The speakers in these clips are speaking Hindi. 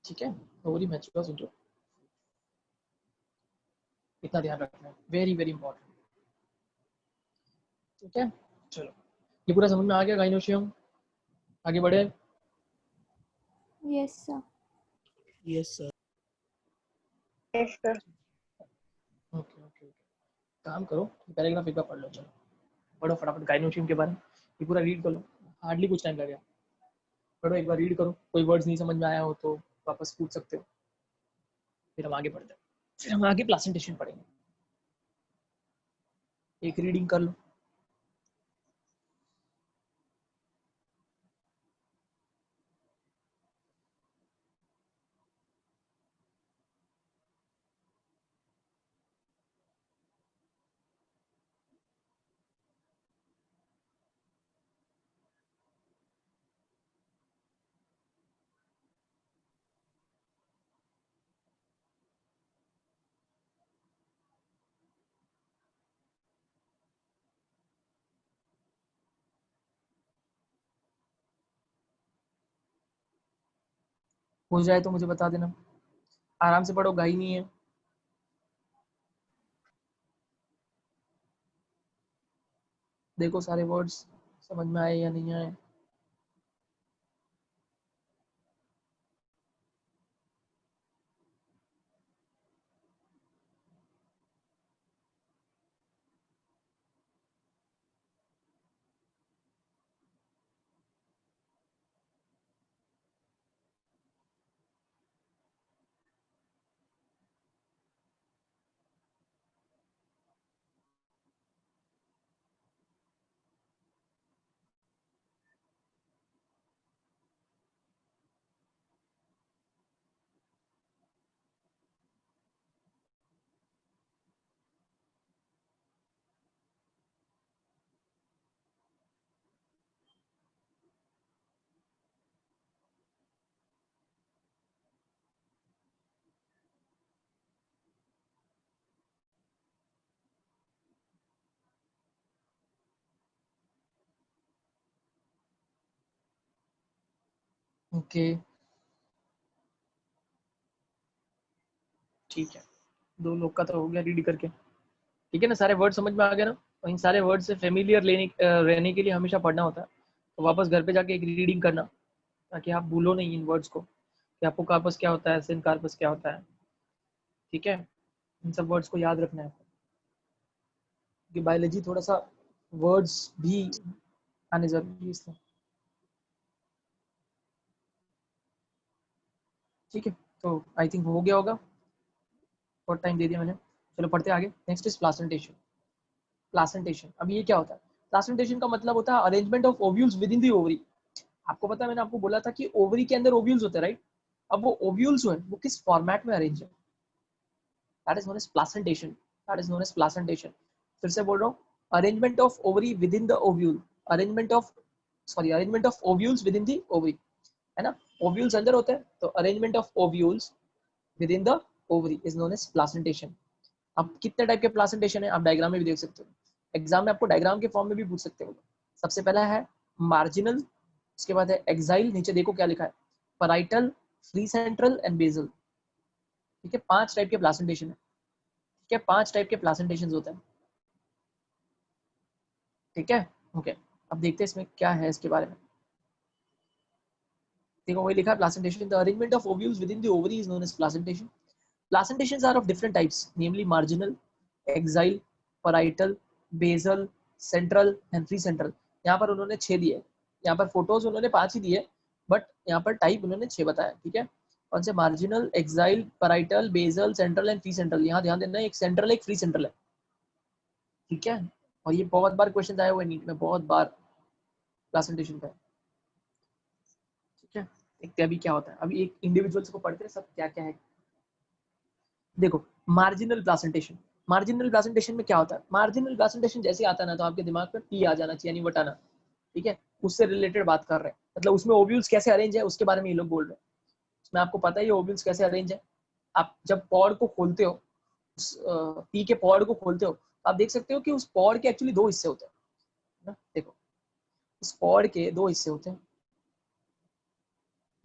ठीक है, ओवरी मैच्योर्स इनटू, इतना ध्यान रखना है, वेरी वेरी इंपॉर्टेंट। ठीक है, चलो ये पूरा समझ में आ गया गाइनोशियम, आगे बढ़े। Yes sir. Yes sir. Yes sir. Okay okay okay, काम करो, पैराग्राफ एक बार पढ़ लो, चलो पढ़ो फटाफट गाइनोशियम के बारे में, ये पूरा रीड कर लो, हार्डली कुछ टाइम लगेगा, पढ़ो एक बार, रीड करो, कोई वर्ड्स नहीं समझ में आया हो तो वापस पूछ सकते हो, फिर हम आगे बढ़ते हैं, फिर हम आगे प्लेसेंटेशन पढ़ेंगे, एक रीडिंग कर लो। हो जाए तो मुझे बता देना, आराम से पढ़ो, गाई नहीं है। देखो सारे वर्ड्स समझ में आए या नहीं आए। ओके ठीक है, दो लोग का तो हो गया रीड करके, ठीक है ना, सारे वर्ड समझ में आ गए ना, और इन सारे वर्ड से फेमिलियर रहने के लिए हमेशा पढ़ना होता है, तो वापस घर पे जाके एक रीडिंग करना, ताकि आप भूलो नहीं इन वर्ड्स को, कि आपको कार्पस क्या होता है, सिन कार्पस क्या होता है, ठीक है, इन सब वर्ड्स को याद रखना है, कि बायोलॉजी थोड़ा सा वर्ड्स भी आने जरूरी है इसलिए, ठीक है, तो आई थिंक हो गया होगा, बहुत टाइम दे दिया मैंने, चलो पढ़ते आगे। Next is placentation. प्लासेंटेशन, अब ये क्या होता है? प्लासेंटेशन का मतलब होता है arrangement of ovules within the ovary. आपको पता है, मैंने आपको बोला था कि ओवरी के अंदर ओव्यूल्स होते हैं, राइट? अब वो ओव्यूल्स जो है वो किस फॉर्मेट में अरेंज है, that is known as placentation, that is known as placentation. फिर से बोल रहा हूँ, arrangement of ovary within the ovule, arrangement of arrangement of ovules within the ovary, है ना, ओव्यूल्स अंदर होते हैं, तो arrangement of ovules within the ovary is known as placentation. अब कितने टाइप के प्लासेंटेशन है आप डायग्राम में भी देख सकते हो, एग्जाम में आपको डायग्राम के फॉर्म में भी पूछ सकते हो। सबसे पहला है मार्जिनल, उसके बाद है एक्साइल, नीचे देखो क्या लिखा है, parietal, free central and basal, ठीक है, 5 टाइप के प्लासेंटेशन है, ठीक है, 5 टाइप के प्लासेंटेशन होते हैं, ठीक है, ओके। अब देखते हैं इसमें क्या है इसके बारे में, देखो वही लिखा है placentation, the arrangement of ovules within the ovary is known as placentation. Placentations are of different types, namely marginal, exile, parietal, basal, central and free central। यहाँ पर उन्होंने 6 दिए, यहाँ पर फोटोज उन्होंने 5 ही दिए, बट यहाँ पर टाइप उन्होंने 6 बताया, ठीक है। कौन से? Marginal, axile, parietal, basal, central and free central. यहाँ ध्यान देना है, एक सेंट्रल एक फ्री सेंट्रल है, ठीक है, और ये बहुत बार क्वेश्चन आए हुए नीट में, बहुत बार प्रेजेंटेशन का, ठीक है। देखते हैं अभी क्या होता है, अभी एक इंडिविजुअल्स को पढ़ते हैं सब क्या क्या है। देखो मार्जिनल प्रेजेंटेशन, मार्जिनल प्रेजेंटेशन में क्या होता है? मार्जिनल प्रेजेंटेशन जैसे आता है ना, तो आपके दिमाग में पी आ जाना चाहिए, यानी वटाना, ठीक है, उससे रिलेटेड बात कर रहे हैं, मतलब उसमें ओव्यूल्स कैसे अरेंज है उसके बारे में ये लोग बोल रहे हैं। उसमें आपको पता है ये ओव्यूल्स कैसे अरेंज है, आप जब पॉड को खोलते हो, पी के पॉड को खोलते हो, आप देख सकते हो कि उस पॉड के एक्चुअली 2 हिस्से होते हैं ना, देखो इस पॉड के 2 हिस्से होते हैं,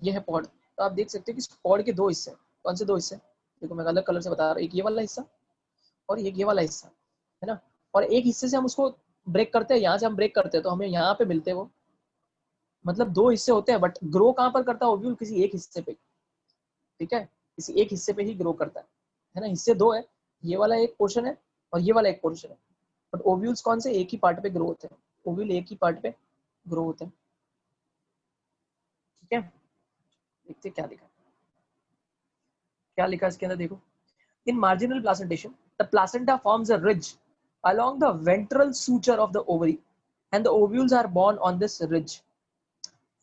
ये है पॉड, तो आप देख सकते हो कि कॉर्ड के दो हिस्से, कौन से दो हिस्से, देखो मैं अलग कलर से बता रहा हूँ, एक ये वाला हिस्सा और एक ये वाला हिस्सा, है ना। और एक हिस्से से हम उसको ब्रेक करते हैं, यहाँ से हम ब्रेक करते हैं तो हमें यहाँ पे मिलते हैं वो, मतलब दो हिस्से होते हैं, बट ग्रो कहाँ पर करता है ओव्यूल, किसी एक हिस्से पे, ठीक है, किसी एक हिस्से पे ही ग्रो करता है ना। हिस्से दो है, ये वाला एक पोर्शन है और ये वाला एक पोर्शन है, बट ओव्यूल्स कौन से, एक ही पार्ट पे ग्रो होते हैं, ओव्यूल एक ही पार्ट पे ग्रो होते हैं, ठीक है। देखते हैं क्या लिखा है, क्या लिखा है इसके अंदर, देखो। इन marginal placentation the placenta forms a ridge along the ventral suture of the ovary and the ovules are born on this ridge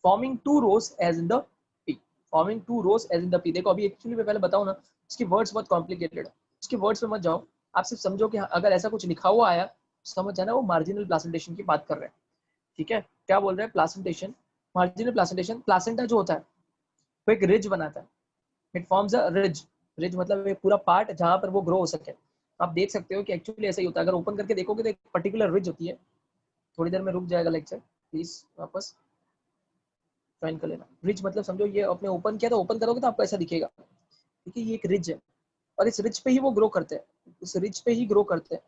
forming two rows as in the P, forming two rows as in the P। देखो अभी एक्चुअली मैं पहले बताऊं ना, इसके वर्ड्स बहुत कॉम्प्लिकेटेड है, इसके वर्ड्स पे मत जाओ, आप सिर्फ समझो कि अगर ऐसा कुछ लिखा हुआ आया समझ जाना वो मार्जिनल प्लासेंटेशन की बात कर रहे हैं, ठीक है। क्या बोल रहे हैं, प्लासेंटेशन, मार्जिनल प्लासेंटेशन, प्लासेंटा जो होता है वो एक रिज बनाता है, it forms a ridge, ridge मतलब एक पूरा पार्ट जहां पर वो ग्रो हो सके। आप देख सकते हो कि एक्चुअली ऐसा ही होता है, अगर ओपन करके देखोगे तो एक पर्टिकुलर रिज होती है। थोड़ी देर में रुक जाएगा लेक्चर, प्लीज वापस ज्वाइन कर लेना। रिज मतलब समझो ये आपने ओपन किया तो ओपन करोगे तो आपको ऐसा दिखेगा, ठीक है, ये एक रिज है और इस रिज पे ही वो ग्रो करते हैं, इस रिज पे ही ग्रो करते हैं,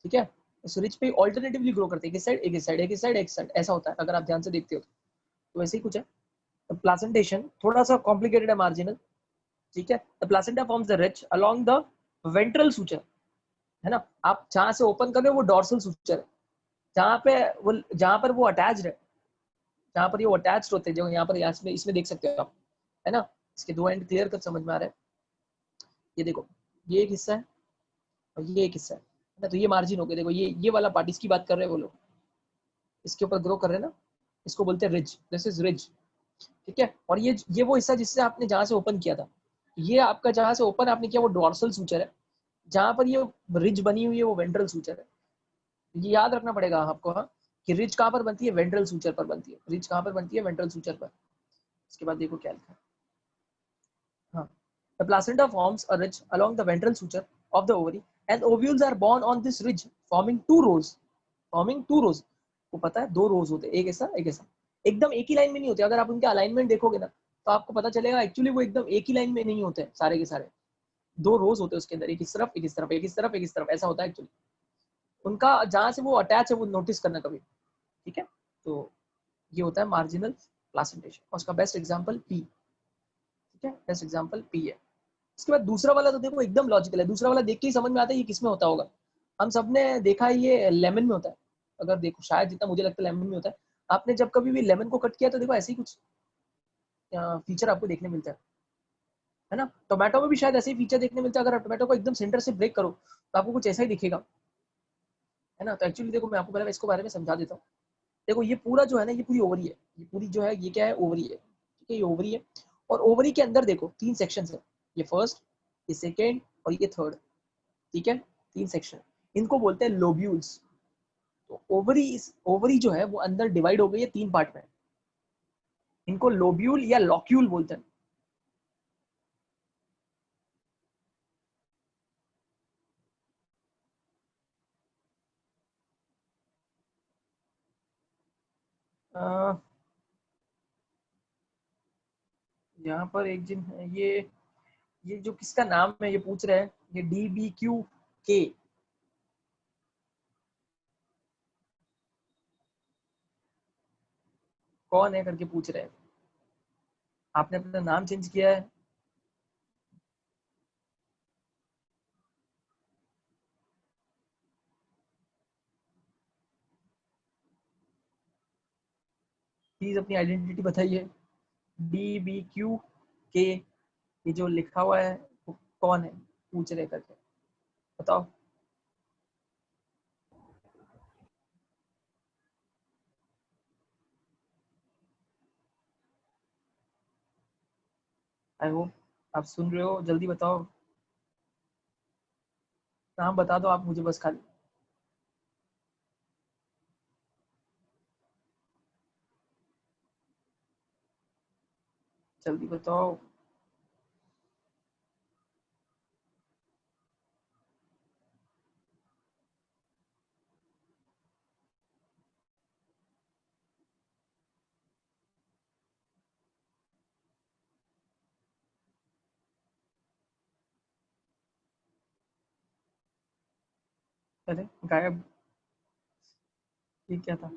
ठीक है। इस रिज पे ऑल्टरनेटिवली ग्रो करते हैं, एक इस साइड एक इस साइड एक इस साइड एक साइड, ऐसा होता है अगर आप ध्यान से देखते हो तो वैसे ही कुछ है। प्लासेंटेशन थोड़ा सा कॉम्प्लिकेटेड है, मार्जिनल, ठीक है। The placenta forms the ridge along the ventral suture, है ना। आप जहां से ओपन कर रहे हो वो डॉर्सल सूचर है, जहां पर वो अटैच्ड है, जहां पर ये अटैच्ड होते हैं, जो यहाँ पर इसमें इसमें देख सकते हो आप, है ना। इसके दो एंड क्लियर कर समझ में आ रहा है, ये देखो, ये एक हिस्सा है और ये एक हिस्सा है ना, तो ये मार्जिन हो गया, देखो ये वाला पार्ट, इसकी बात कर रहे हैं वो लोग, इसके ऊपर ग्रो कर रहे हैं ना, इसको बोलते हैं रिज, दिस इज रिज, ठीक है। और ये वो हिस्सा जिससे आपने जहां से ओपन किया था, ये आपका जहां से ओपन आपने किया वो डॉर्सल सूचर है, जहां पर ये रिज बनी हुई है वो वेंट्रल सूचर है। ये याद रखना पड़ेगा आपको, हाँ, कि रिज कहाँ पर बनती है, वेंट्रल सूचर पर बनती है, रिज कहाँ पर बनती है, वेंट्रल सूचर पर। इसके बाद देखो क्या लिखा है, हाँ, the placenta forms a ridge along the ventral suture of the ovary and ovules are born on this ridge forming two rows, forming two rows। वो पता है दो रोज होते हैं, एक ऐसा एक ऐसा, एकदम एक ही लाइन में नहीं होते, अगर आप उनके अलाइनमेंट देखोगे ना तो आपको पता चलेगा एक्चुअली वो एकदम एक ही लाइन में नहीं होते सारे के सारे, दो रोज होते हैं उसके अंदर, एक इस तरफ एक इस तरफ एक इस तरफ एक इस तरफ, ऐसा होता है एक्चुअली उनका, जहां से वो अटैच है वो नोटिस करना कभी, ठीक है। तो ये होता है मार्जिनल प्लासेंटेशन, और उसका बेस्ट एग्जांपल पी, ठीक है, बेस्ट एग्जांपल पी है। इसके बाद दूसरा वाला तो देखो एकदम लॉजिकल है, दूसरा वाला देख के ही समझ में आता है ये किसमें होता होगा, हम सबने देखा है ये लेमन में होता है, अगर देखो शायद जितना मुझे लगता है लेमन में होता है। आपने जब कभी भी लेमन को कट किया तो देखो ऐसे ही कुछ फीचर आपको देखने मिलता है ना। टोमेटो में भी शायद ऐसे ही फीचर देखने मिलता है, अगर आप टोमेटो को एकदम सेंटर से ब्रेक करो तो आपको कुछ ऐसा ही दिखेगा, है ना। तो एक्चुअली देखो मैं आपको पहले इसको बारे में समझा देता हूँ। देखो ये पूरा जो है ना, ये पूरी ओवरी है, ये पूरी जो है ये क्या है, ओवरी है, ठीक है, ये ओवरी है। और ओवरी के अंदर देखो तीन सेक्शन है, ये फर्स्ट, ये सेकेंड और ये थर्ड, ठीक है, तीन सेक्शन, इनको बोलते हैं लोब्यूल्स। तो ओवरी जो है वो अंदर डिवाइड हो गई है तीन पार्ट में, इनको लोब्यूल या लॉक्यूल बोलते हैं। यहाँ पर एक जिन ये जो किसका नाम है ये पूछ रहे हैं, ये DBQ के, कौन है करके पूछ रहे हैं, आपने अपना नाम चेंज किया है। प्लीज अपनी आइडेंटिटी बताइए, DBQ के, ये जो लिखा हुआ है वो कौन है पूछ रहे करके बताओ। आई होप आप सुन रहे हो, जल्दी बताओ, नाम बता दो आप मुझे बस खाली, जल्दी बताओ। अरे गायब, ये क्या था?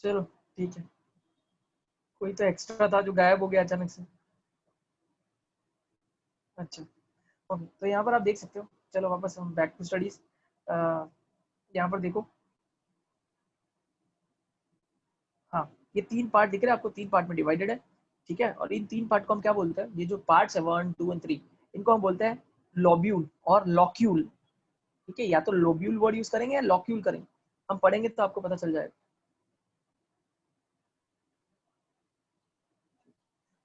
चलो ठीक है, कोई तो एक्स्ट्रा था जो गायब हो गया अचानक से। अच्छा ओके, तो यहाँ पर आप देख सकते हो। चलो वापस हम बैक टू स्टडीज। यहाँ पर देखो, हाँ, ये 3 पार्ट दिख रहे हैं आपको, 3 पार्ट में डिवाइडेड है, ठीक है। और इन 3 पार्ट को हम क्या बोलते हैं, ये जो पार्ट्स है 1 2 एंड 3, इनको हम बोलते हैं लोब्यूल और लॉक्यूल, ठीक है। या तो लोब्यूल वर्ड यूज करेंगे या लॉक्यूल करेंगे, हम पढ़ेंगे तो आपको पता चल जाएगा।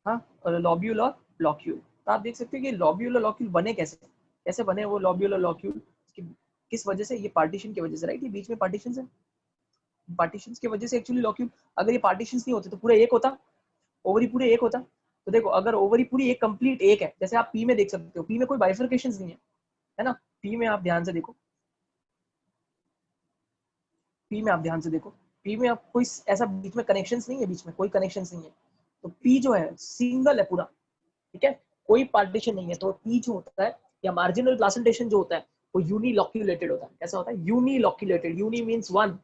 हाँ, और लॉब्यूल और लॉक्यूल, तो आप देख सकते हो कि लॉब्यूल और लॉक्यूल बने कैसे, कैसे बने वो लॉब्यूल और लॉक्यूल, किस वजह से, ये पार्टीशन की वजह से, राइट। ये बीच में पार्टीशन है, पार्टीशंस की वजह से एक्चुअली लॉक्यूल। अगर ये पार्टीशंस नहीं होते तो पूरा एक होता, ओवरी पूरे एक होता। तो देखो, अगर ओवरी पूरी एक कंप्लीट एक है, जैसे आप पी में देख सकते हो, पी में कोई बाइफर्केशंस नहीं है ना। पी में आप ध्यान से देखो, पी में आप ध्यान से देखो, पी में आप कोई ऐसा बीच में कनेक्शंस नहीं है, बीच में कोई कनेक्शंस नहीं है। तो पी जो है सिंगल है पूरा, ठीक है, कोई पार्टीशन नहीं है। तो पी जो होता है, या मार्जिनल प्लासेंटेशन जो होता है, वो यूनिलॉक्यूलेटेड होता है। कैसा होता है? यूनिलॉक्यूलेटेड, यूनि मींस वन,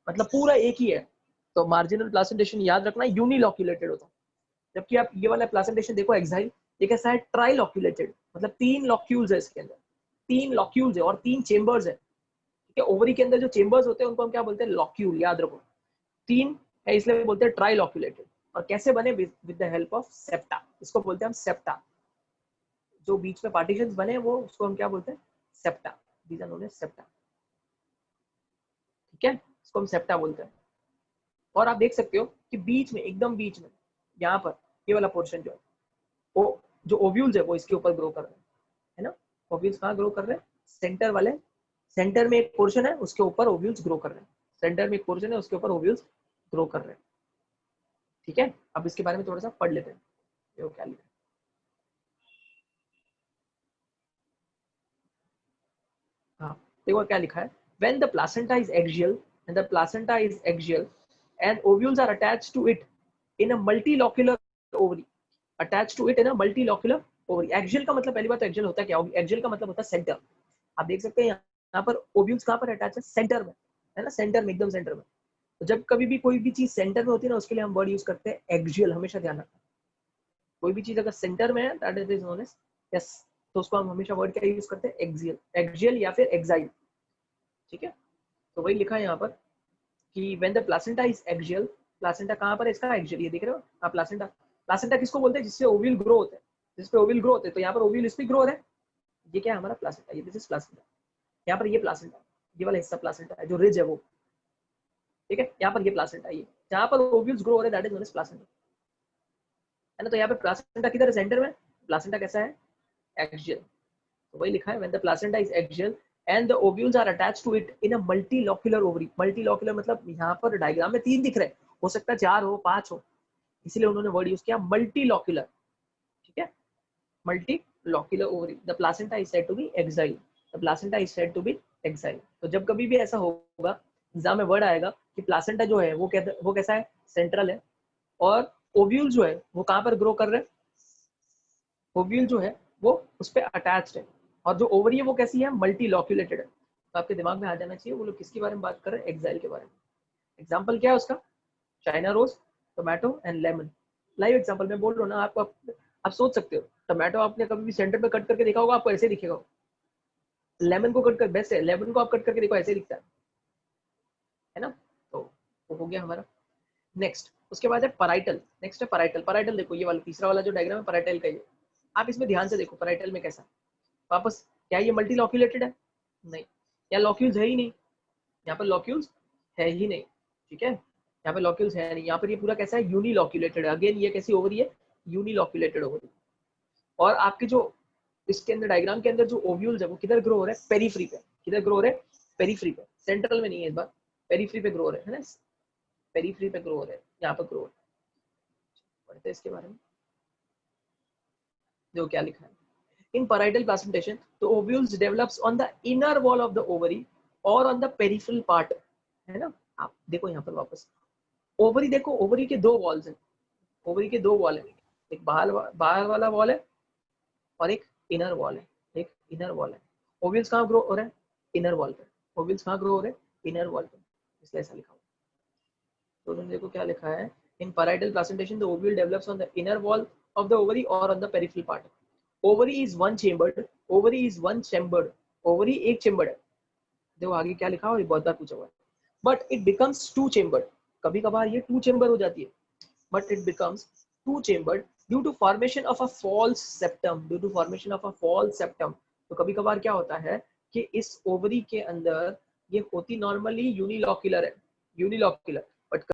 मतलब पूरा एक ही है। तो मार्जिनल प्लासेंटेशन याद रखना यूनिलॉक्यूलेटेड होता है। जबकि आप ये वाला प्लासेंटेशन देखो एक्साइल, ये कैसा है? ट्राइलॉक्यूलेटेड, मतलब 3 लॉक्यूल्स है इसके अंदर, 3 लॉक्यूल्स है और 3 चेंबर्स है, ठीक है। ओवरी के अंदर जो चेंबर्स होते हैं उनको हम क्या बोलते हैं? लॉक्यूल, याद रखो। 3 है इसलिए बोलते हैं ट्राइलॉक्यूलेटेड। और कैसे बने? With the help of septa, इसको बोलते हैं हम सेप्टा। जो बीच में पार्टीशंस बने वो, उसको हम क्या बोलते हैं? Septa. These are known as septa, ठीक है, इसको हम सेप्टा बोलते हैं। और आप देख सकते हो कि बीच में, एकदम बीच में, यहाँ पर ये वाला पोर्शन जो है, वो जो ओव्यूल्स है वो इसके ऊपर ग्रो कर रहे हैं, है ना। ओव्यूल्स कहाँ ग्रो कर रहे हैं? सेंटर वाले, सेंटर में एक पोर्शन है उसके ऊपर ओव्यूल्स ग्रो कर रहे हैं, सेंटर में एक पोर्शन है उसके ऊपर ओव्यूल्स ग्रो कर रहे हैं, ठीक है। अब इसके बारे में थोड़ा सा पढ़ लेते हैं, देखो क्या लिखा है। हाँ, देखो क्या लिखा है। When the placenta is axial and the placenta is axial and ovules are attached to it in a multilocular ovary, attached to it in a multilocular ovary। axial का मतलब, पहली बात तो axial होता है क्या? axial का मतलब होता है सेंटर। आप देख सकते हैं यहाँ पर ओव्यूल्स कहाँ पर अटैच है? सेंटर में, है ना, सेंटर में, एकदम सेंटर में। तो जब कभी भी कोई भी चीज सेंटर में होती है ना, उसके लिए हम वर्ड यूज करते हैं एक्सियल, हमेशा ध्यान रखना। कोई भी चीज अगर सेंटर में है, that is known as, yes, तो उसको हम हमेशा वर्ड क्या यूज करते हैं? एक्सियल, एक्सियल या फिर एक्साइल, ठीक है। तो वही लिखा है यहाँ पर कि when the placenta is axial, placenta कहाँ पर है इसका? एक्सियल, ये देख रहे हो आप प्लासेंटा। प्लासेंटा किसको बोलते हैं? जिससे ओव्यूल ग्रो होते हैं, जिसपे ओव्यूल ग्रो होते हैं। तो यहाँ पर ओव्यूल इस पे ग्रो हो रहा है, ये क्या है? हमारा प्लासेंटा, ये दिस इज प्लासेंटा। यहाँ पर ये प्लासेंटा, ये वाला हिस्सा प्लासेंटा है, जो रिज है वो, ठीक है। यहाँ पर ये प्लासेंटा, ये जहाँ पर ओव्यूल्स ग्रो हो रहे हैं, that is known as placenta, है ना। तो यहाँ पे प्लासेंटा किधर है? सेंटर में। प्लासेंटा कैसा है? एक्सियल। तो वही लिखा है, when the placenta is axial and the ovules are attached to it in a multilocular ovary. Multilocular मतलब यहाँ पर डायग्राम में 3 दिख रहे हैं, हो सकता है 4 हो, 5 हो, इसीलिए उन्होंने वर्ड यूज किया मल्टीलॉक्यूलर, ठीक है। Multilocular ovary, the placenta is said to be axile, the placenta is said to be axile. तो जब कभी भी ऐसा होगा, एग्जाम में वर्ड आएगा कि प्लासेंटा जो है वो कैसा है? सेंट्रल है। और ओव्यूल जो है वो कहाँ पर ग्रो कर रहे हैं? ओव्यूल जो है वो उस पर अटैच्ड है। और जो ओवरी है वो कैसी है? मल्टीलॉक्यूलेटेड है। तो आपके दिमाग में आ जाना चाहिए वो लोग किसके बारे में बात कर रहे हैं? एक्साइल के बारे में। एग्जाम्पल क्या है उसका? China rose, tomato and lemon. Live example मैं बोल रहा हूँ ना आपको, आप सोच सकते हो। टोमेटो आपने कभी भी सेंटर में कट करके देखा होगा, आपको ऐसे दिखेगा। लेमन को कट कर, बेस्ट है, लेमन को आप कट करके देखो, ऐसे दिखता है ना। तो वो हो गया हमारा। नेक्स्ट उसके बाद है पराइटल। नेक्स्ट है पराइटल। पराइटल देखो, ये वाला तीसरा वाला जो डायग्राम है पराइटल का, ये आप इसमें ध्यान से देखो पराइटल में कैसा। वापस, क्या ये मल्टी लॉक्यूलेटेड है? नहीं, या लॉक्यूल्स है ही नहीं, यहाँ पर लॉक्यूल्स है ही नहीं, ठीक है। यहाँ पे लॉक्यूल्स है नहीं, यहाँ पर ये पूरा कैसा है? यूनिलॉक्यूलेटेड है। अगेन ये कैसी ओवरी है? यूनिलॉक्यूलेटेड ओवरी। और आपके जो इसके अंदर डायग्राम के अंदर जो ओव्यूल्स है वो किधर ग्रो हो रहे हैं? पेरीफ्री पे। किधर ग्रो हो रहे हैं? पेरीफ्री पे, सेंट्रल में नहीं है इस बार, पेरीफ्री पे ग्रो हो रहे हैं, है ना। पेरिफेरी पे ग्रो हो रहे हैं, यहाँ पे ग्रो हो रहे हैं। पढ़ते हैं इसके बारे में, जो क्या लिखा है। In parietal placentation, the ovules develops on the inner wall of the ovary or on the peripheral part, है ना। आप देखो यहाँ पर वापस, ओवरी देखो, ओवरी के दो वॉल्स हैं, ओवरी के दो वॉल है, एक बाहर वाला वॉल है और एक इनर वॉल है, एक इनर वॉल है। ओव्यूल्स कहाँ ग्रो हो रहे हैं? इनर वॉल पे। ओव्यूल्स कहाँ ग्रो हो रहे हैं? इनर वॉल पे, इसलिए ऐसा लिखा हुआ है। तो तुम देखो क्या लिखा है, इन parietal placentation the ovule develops on the inner wall of the ovary or on the peripheral part. Ovary is one chambered, ovary is one chambered, ovary एक chambered है। देखो आगे क्या लिखा है, और ये बहुत बार पूछा हुआ है। But it becomes two chambered, कभी कभार ये two chamber हो जाती है, but it becomes two chambered due to formation of a false septum, due to formation of a false septum। तो कभी कभार क्या होता है कि इस ओवरी के अंदर ये होती नॉर्मली यूनिलॉक्यूलर है, यूनिलॉक्यूलर, बट